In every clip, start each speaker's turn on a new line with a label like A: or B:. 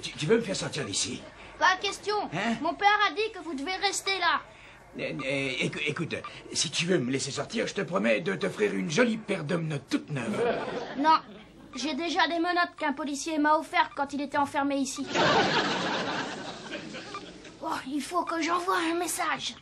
A: Tu veux me faire sortir d'ici?
B: Pas question.
A: Hein?
B: Mon père a dit que vous devez rester là.
A: Écoute, si tu veux me laisser sortir, je te promets de t'offrir une jolie paire de menottes toute neuve.
B: Non, j'ai déjà des menottes qu'un policier m'a offertes quand il était enfermé ici. Oh, il faut que j'envoie un message.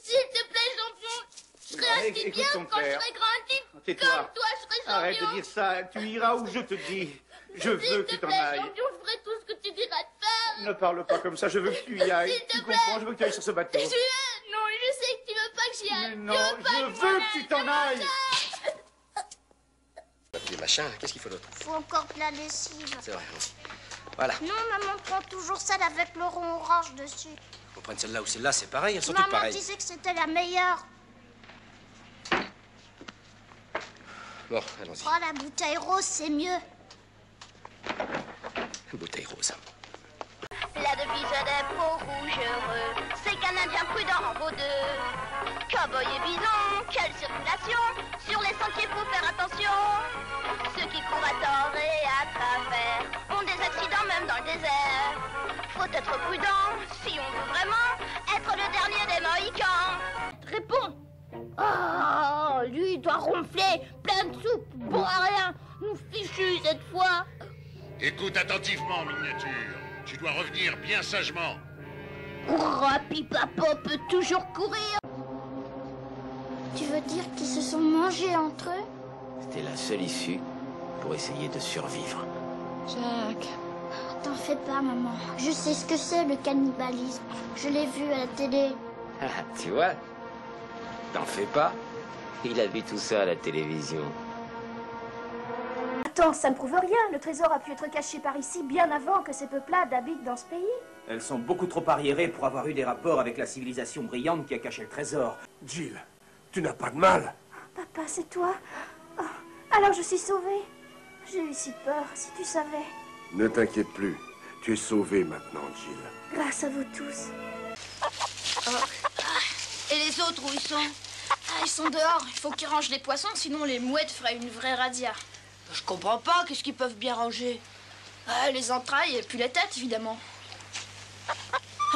B: S'il te plaît, champion, je serai un type bien quand je serai grand, un type comme toi, je serai champion.
C: Arrête de dire ça, tu iras où je te dis. Je veux que tu t'en ailles.
B: Champion, je ferai tout ce que tu diras de faire.
C: Ne parle pas comme ça, je veux que tu y ailles. Tu comprends, je veux que tu ailles sur ce bateau.
B: Non, je sais que tu veux pas que j'y aille.
C: Mais non, je veux que tu t'en ailles.
D: Les machins, qu'est-ce qu'il faut d'autre?
E: Faut encore de la lessive.
D: C'est vrai, voilà.
E: Non, maman prend toujours celle avec le rond orange dessus.
D: On prenne celle-là ou celle-là, c'est pareil, elles sont toutes
E: Maman
D: pareilles.
E: disait que c'était la meilleure.
D: Bon, allons-y.
E: Oh, la bouteille rose, c'est mieux.
D: Bouteille rose.
F: La devise des peaux rouges heureux, c'est qu'un Indien prudent en vaut deux. Cowboy et bison, quelle circulation, sur les sentiers faut faire attention. Ceux qui courent à tort et à travers ont des accidents même dans le désert. Faut être prudent si on veut vraiment être le dernier des Mohicans.
B: Réponds. Oh, lui, il doit ronfler, plein de soupe, bon à rien. Nous fichus cette fois.
G: Écoute attentivement, miniature. Tu dois revenir bien sagement.
B: Pipapo peut toujours courir.
E: Tu veux dire qu'ils se sont mangés entre eux?
D: C'était la seule issue pour essayer de survivre.
E: Jacques. T'en fais pas, maman. Je sais ce que c'est, le cannibalisme. Je l'ai vu à la télé.
D: Tu vois? T'en fais pas? Il a vu tout ça à la télévision.
H: Attends, ça ne prouve rien. Le trésor a pu être caché par ici bien avant que ces peuplades habitent dans ce pays.
I: Elles sont beaucoup trop arriérées pour avoir eu des rapports avec la civilisation brillante qui a caché le trésor.
J: Jill, tu n'as pas de mal?
H: Papa, c'est toi? Oh, alors je suis sauvée. J'ai eu si peur, si tu savais.
J: Ne t'inquiète plus. Tu es sauvée maintenant, Jill.
H: Grâce à vous tous.
B: Et les autres, où ils sont? Ils sont dehors. Il faut qu'ils rangent les poissons, sinon les mouettes feraient une vraie razzia. Je comprends pas. Qu'est-ce qu'ils peuvent bien ranger? Les entrailles et puis les têtes, évidemment.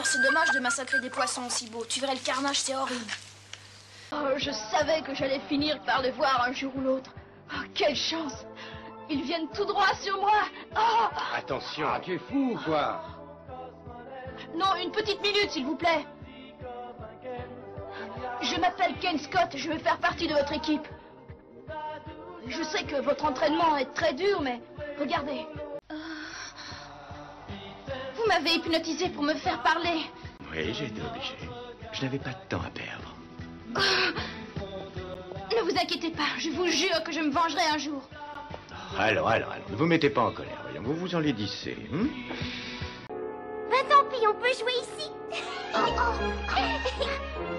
B: C'est dommage de massacrer des poissons aussi beaux. Tu verrais le carnage, c'est horrible. Je savais que j'allais finir par les voir un jour ou l'autre. Quelle chance! Ils viennent tout droit sur moi.
G: Attention, tu es fou ou quoi?
B: Non, une petite minute, s'il vous plaît. Je m'appelle Ken Scott, je vais faire partie de votre équipe. Je sais que votre entraînement est très dur, mais regardez. Vous m'avez hypnotisé pour me faire parler.
G: Oui, j'ai été obligé. Je n'avais pas de temps à perdre.
B: Ne vous inquiétez pas, je vous jure que je me vengerai un jour.
G: Alors, ne vous mettez pas en colère, voyons, vous vous enlaidissez.
E: Ben tant pis, on peut jouer ici.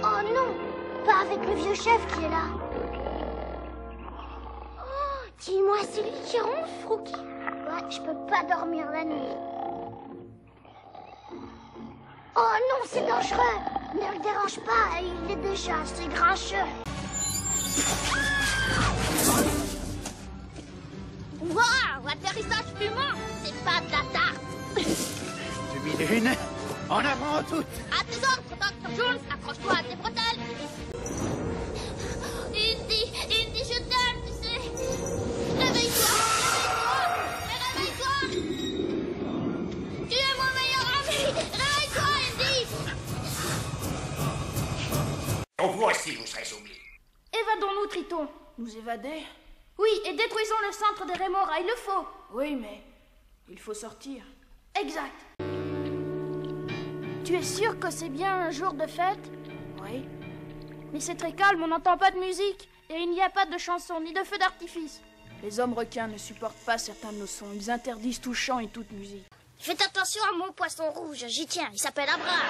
E: Oh non, pas avec le vieux chef qui est là. Oh, dis-moi, c'est lui qui ronfle, Frookie? Ouais, je peux pas dormir la nuit. Oh non, c'est dangereux. Ne le dérange pas, il est déjà assez grincheux.
B: Waouh, atterrissage fumant, c'est pas de la tarte.
C: 2001, en avant toutes.
B: À tes ordres, Dr. Jones, accroche-toi à tes bretelles. Indy, je t'aime, tu sais. Réveille-toi. Tu es mon meilleur ami. Réveille-toi, Indy.
G: Donc voici, vous serez oubliés.
H: Évadons-nous, Triton.
B: Nous évader?
H: Oui, et détruisons le centre des Rémora, il le faut.
B: Oui, mais il faut sortir.
H: Exact. Tu es sûr que c'est bien un jour de fête?
B: Oui.
H: Mais c'est très calme, on n'entend pas de musique. Et il n'y a pas de chansons, ni de feux d'artifice.
B: Les hommes requins ne supportent pas certains de nos sons. Ils interdisent tout chant et toute musique.
E: Faites attention à mon poisson rouge, j'y tiens, il s'appelle Abraham.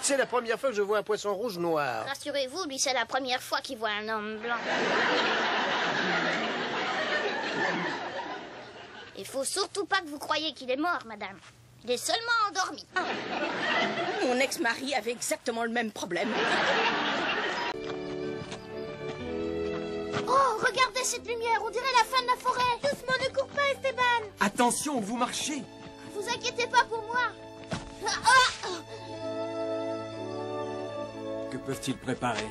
K: C'est la première fois que je vois un poisson rouge noir.
E: Rassurez-vous, lui, c'est la première fois qu'il voit un homme blanc. Il faut surtout pas que vous croyiez qu'il est mort, madame. Il est seulement endormi.
L: Mon ex-mari avait exactement le même problème.
E: Oh, regardez cette lumière, on dirait la fin de la forêt. Doucement, ne cours pas, Esteban.
M: Attention, vous marchez.
E: Vous inquiétez pas pour moi.
M: Que peuvent-ils préparer?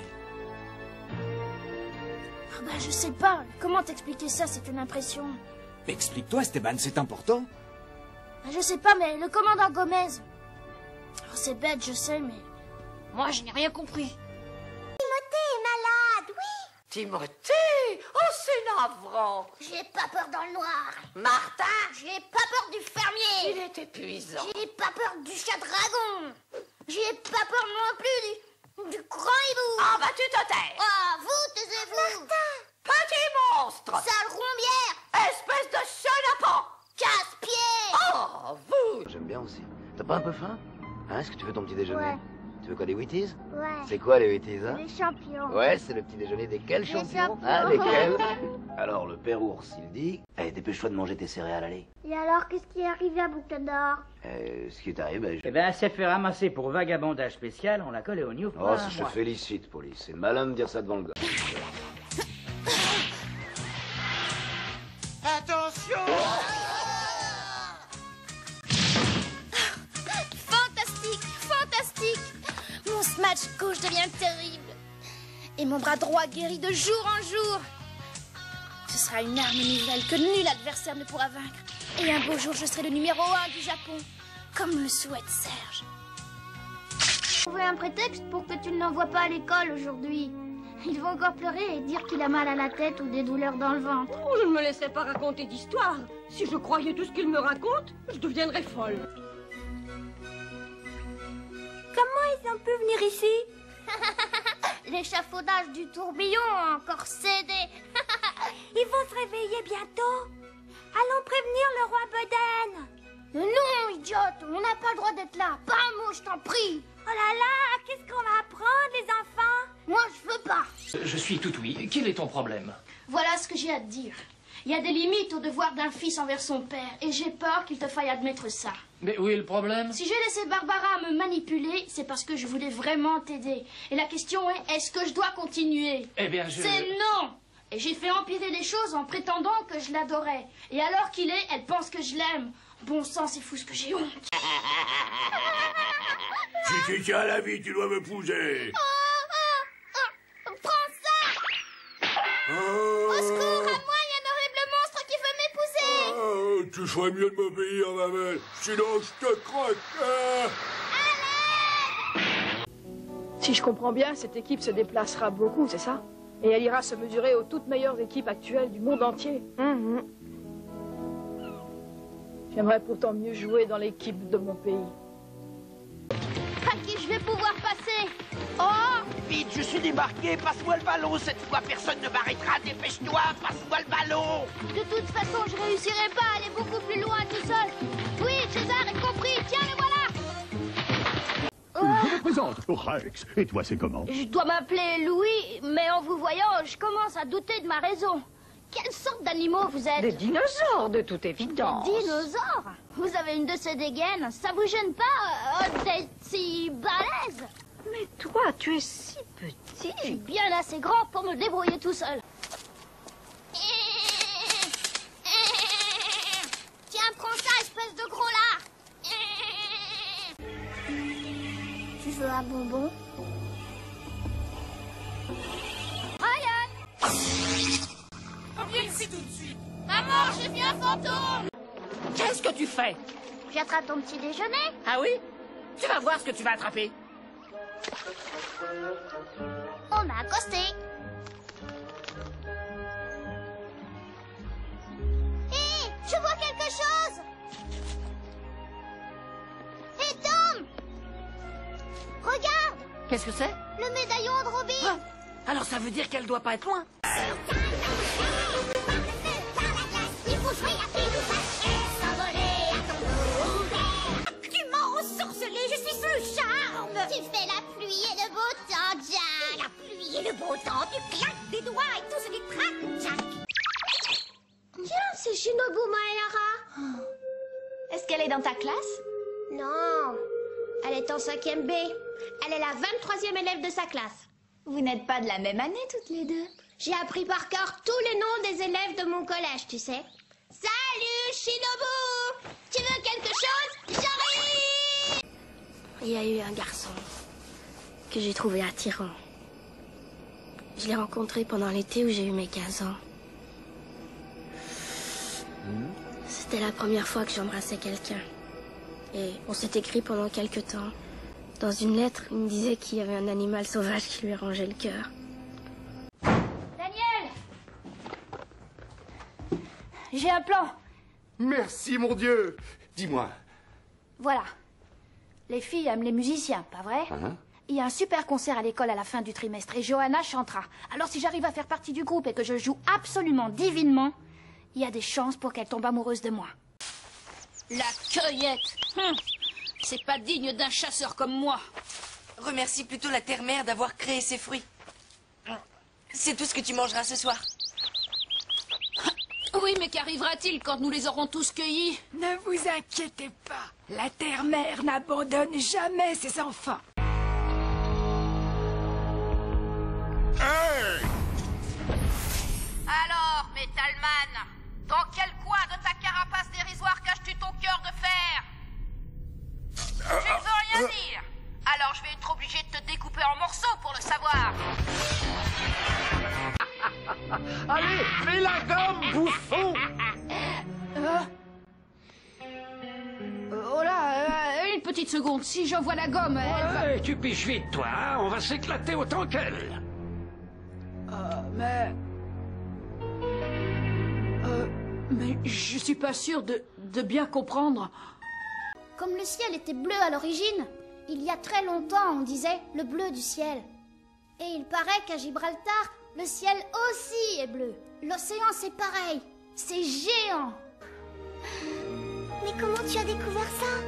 E: Ah bah, je sais pas. Comment t'expliquer ça, c'est une impression.
M: Explique-toi, Esteban, c'est important.
E: Je sais pas, mais le commandant Gomez... Oh, c'est bête, je sais, mais... Moi, je n'ai rien compris.
F: Timothée est malade, oui.
L: Timothée! Oh, c'est navrant.
E: J'ai pas peur dans le noir.
L: Martin!
E: J'ai pas peur du fermier.
L: Il est épuisant.
E: J'ai pas peur du chat dragon. J'ai pas peur non plus du grand hibou.
L: Ah, bah tu te tais.
E: Ah, vous, taisez-vous.
L: Martin! Petit monstre!
E: Sale rombière.
L: Espèce de chenapan!
E: Casse-pied.
L: Oh, vous!
N: J'aime bien aussi. T'as pas un peu faim? Hein, est-ce que tu veux ton petit déjeuner?
E: Ouais.
N: Tu veux quoi, des Wheaties?
E: Ouais.
N: C'est quoi les Wheaties, hein?
E: Les champions.
N: Ouais, c'est le petit déjeuner desquels champions?
E: champions.
N: Ah, lesquels? Alors, le père ours, il dit... Eh, dépêche-toi de manger tes céréales, allez.
E: Et alors, qu'est-ce qui est arrivé à Bouquin d'Or?
N: Ce qui est arrivé,
O: Eh ben, elle s'est fait ramasser pour vagabondage spécial, on l'a collé au New.
N: Oh, si je te félicite, Police. C'est malin de dire ça devant le gars.
C: Attention!
E: Fantastique, fantastique. Mon smash gauche devient terrible. Et mon bras droit guérit de jour en jour. Ce sera une arme nouvelle que nul adversaire ne pourra vaincre. Et un beau jour, je serai le numéro 1 du Japon, comme le souhaite Serge. Trouver un prétexte pour que tu ne l'envoies pas à l'école aujourd'hui. Il va encore pleurer et dire qu'il a mal à la tête ou des douleurs dans le ventre.
L: Oh, je ne me laisserai pas raconter d'histoire. Si je croyais tout ce qu'il me raconte, je deviendrais folle.
E: Comment ils ont pu venir ici? L'échafaudage du tourbillon a encore cédé. Ils vont se réveiller bientôt. Allons prévenir le roi Boden. Non, idiote, on n'a pas le droit d'être là. Pas un mot, je t'en prie. Oh là là, qu'est-ce qu'on va apprendre, les enfants? Moi, je veux pas.
P: Je suis tout oui. Quel est ton problème?
B: Voilà ce que j'ai à te dire. Il y a des limites au devoir d'un fils envers son père, et j'ai peur qu'il te faille admettre ça.
P: Mais où est le problème?
B: Si j'ai laissé Barbara me manipuler, c'est parce que je voulais vraiment t'aider. Et la question est, est-ce que je dois continuer?
P: Eh bien,
B: C'est non! Et j'ai fait empirer les choses en prétendant que je l'adorais. Et alors qu'il est, elle pense que je l'aime. Bon sang, c'est fou ce que j'ai honte.
J: Si tu tiens à la vie, tu dois m'épouser.
E: Prends ça! Au secours, à moi, il y a un horrible monstre qui veut m'épouser!
J: Oh, tu ferais mieux de m'obéir, ma belle. Sinon, je te croque.
Q: Si je comprends bien, cette équipe se déplacera beaucoup, c'est ça? Et elle ira se mesurer aux toutes meilleures équipes actuelles du monde entier. J'aimerais pourtant mieux jouer dans l'équipe de mon pays.
E: À qui je vais pouvoir passer? Oh!
C: Vite, je suis débarqué, passe-moi le ballon, cette fois personne ne m'arrêtera, dépêche-toi, passe-moi le ballon!
E: De toute façon, je réussirai pas à aller beaucoup plus loin tout seul. Oui, César est compris, tiens, le voilà!
R: Je me présente, Rex. Et toi, c'est comment?
E: Je dois m'appeler Louis, mais en vous voyant, je commence à douter de ma raison. Quelle sorte d'animaux vous êtes?
L: Des dinosaures, de toute évidence.
E: Des dinosaures? Vous avez une de ces dégaines? Ça vous gêne pas d'être si balèze?
L: Mais toi, tu es si petit.
E: Je suis bien assez grand pour me débrouiller tout seul. Tiens, prends ça, espèce de gros lard. Tu veux un bonbon? Ryan!
L: Viens ici tout de suite.
E: Maman, j'ai vu un fantôme!
L: Qu'est-ce que tu fais?
E: J'attrape ton petit déjeuner.
L: Ah oui? Tu vas voir ce que tu vas attraper.
E: On m'a accosté. Hé, je vois quelque chose. Hé, Tom! Regarde!
L: Qu'est-ce que c'est?
E: Le médaillon de Robin.
L: Ah, alors ça veut dire qu'elle doit pas être loin.
E: Il faut jouer la fille ou fâcher, s'envoler à ton tour. Tu m'as ensorcelé, je suis sous le charme. Tu fais la pluie et le beau temps, Jack. La pluie et le beau temps, tu claques des doigts et tout se détraque, Jack. Tiens, c'est Shinobu Maehara.
B: Est-ce qu'elle est dans ta classe?
E: Non, elle est en 5e B. Elle est la 23e élève de sa classe.
B: Vous n'êtes pas de la même année toutes les deux?
E: J'ai appris par cœur tous les noms des élèves de mon collège, tu sais. Salut, Shinobu! Tu veux quelque chose? J'arrive! Il y a eu un garçon que j'ai trouvé attirant. Je l'ai rencontré pendant l'été où j'ai eu mes 15 ans. C'était la première fois que j'embrassais quelqu'un. Et on s'est écrit pendant quelque temps. Dans une lettre, il me disait qu'il y avait un animal sauvage qui lui rongeait le cœur. Daniel! J'ai un plan.
S: Merci, mon Dieu. Dis-moi.
H: Voilà. Les filles aiment les musiciens, pas vrai? Il y a un super concert à l'école à la fin du trimestre et Johanna chantera. Alors si j'arrive à faire partie du groupe et que je joue absolument divinement, il y a des chances pour qu'elle tombe amoureuse de moi.
B: La cueillette. C'est pas digne d'un chasseur comme moi.
T: Remercie plutôt la terre-mère d'avoir créé ces fruits. C'est tout ce que tu mangeras ce soir.
B: Oui, mais qu'arrivera-t-il quand nous les aurons tous cueillis?
U: Ne vous inquiétez pas. La terre-mère n'abandonne jamais ses enfants.
G: Hey!
C: Alors, Metalman, dans quel coin de ta carapace dérisoire caches-tu ton cœur de fer? Tu ne veux rien dire. Alors je vais être obligé de te découper en morceaux pour le savoir.
S: Allez, fais la gomme, bouffon!
B: Oh là, une petite seconde. Si j'envoie la gomme, elle va...
A: Ouais, tu piches vite, toi, hein. On va s'éclater autant qu'elle.
B: Mais je suis pas sûre de bien comprendre.
E: Comme le ciel était bleu à l'origine, il y a très longtemps on disait le bleu du ciel. Et il paraît qu'à Gibraltar, le ciel aussi est bleu. L'océan c'est pareil, c'est géant. Mais comment tu as découvert ça?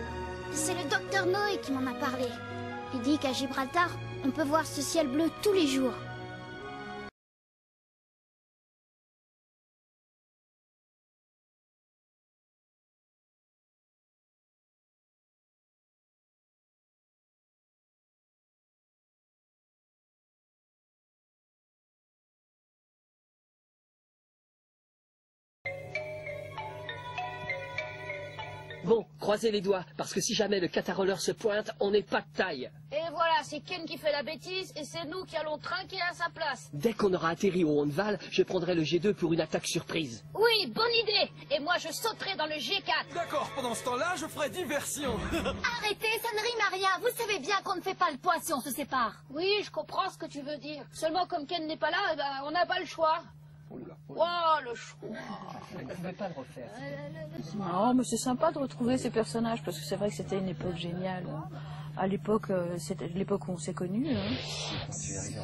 E: C'est le docteur Noé qui m'en a parlé. Il dit qu'à Gibraltar, on peut voir ce ciel bleu tous les jours.
V: Bon, croisez les doigts, parce que si jamais le cataroller se pointe, on n'est pas de taille.
B: Et voilà, c'est Ken qui fait la bêtise et c'est nous qui allons trinquer à sa place.
V: Dès qu'on aura atterri au Honneval, je prendrai le G2 pour une attaque surprise.
B: Oui, bonne idée. Et moi, je sauterai dans le G4.
M: D'accord, pendant ce temps-là, je ferai diversion.
E: Arrêtez, ça ne rime à rien. Vous savez bien qu'on ne fait pas le poids si on se sépare.
B: Oui, je comprends ce que tu veux dire. Seulement, comme Ken n'est pas là, eh ben, on n'a pas le choix. Oh, le choix.
V: Je ne pouvais pas le refaire.
Q: Non, mais c'est sympa de retrouver ces personnages, parce que c'est vrai que c'était une époque géniale. À l'époque, c'était l'époque où on s'est connus.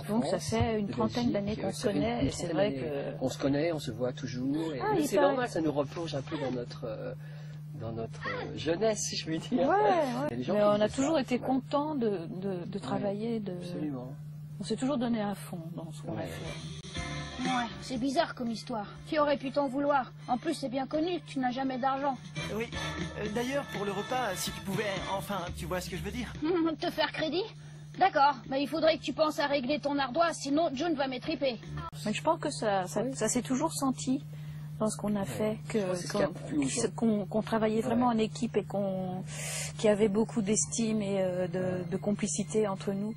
Q: Donc ça fait une trentaine d'années qu'on se connaît, et c'est vrai que...
V: On se connaît, on se voit toujours, et c'est normal, ça nous replonge un peu dans notre jeunesse, si je puis dire.
Q: Ouais. Mais on a toujours été contents de travailler,
V: Absolument.
Q: On s'est toujours donné à fond dans ce qu'on a fait.
B: Ouais, c'est bizarre comme histoire. Qui aurait pu t'en vouloir? En plus, c'est bien connu, tu n'as jamais d'argent.
W: Oui. D'ailleurs, pour le repas, si tu pouvais... Enfin, tu vois ce que je veux dire?
B: Te faire crédit? D'accord, mais il faudrait que tu penses à régler ton ardoise, sinon June va m'étriper.
Q: Mais je pense que ça s'est toujours senti dans ce qu'on a fait, qu'on travaillait vraiment en équipe et qu'il y avait beaucoup d'estime et de complicité entre nous.